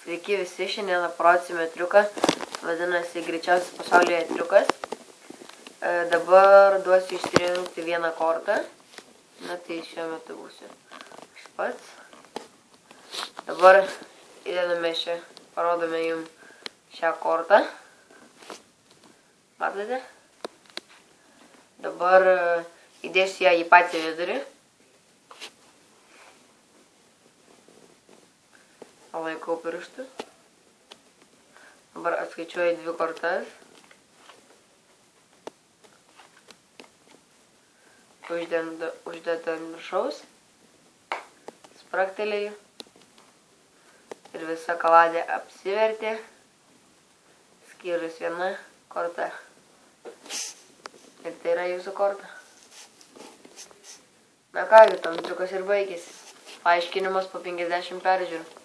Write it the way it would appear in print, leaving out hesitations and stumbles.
Sveiki visi, šiandien parodysime triuką, vadinasi greičiausias pasaulyje triukas. Dabar duosiu išsirinkti vieną kortą. Na tai šiuo metu būsiu aš pats. Dabar įdedame šią, parodome jums šią kortą. Matote? Dabar įdėsiu ją į patį vidurį. Palaikau pirštų. Dabar atskaičiuoju 2 kortas. Uždedu ant viršaus. Spragtelėju. Ir visa kaladė apsivertė. Skyrus viena korta. Ir tai yra jūsų korta. Na kągi, tam triukas ir baigėsi. Paaiškinimas po 50 peržiūrų.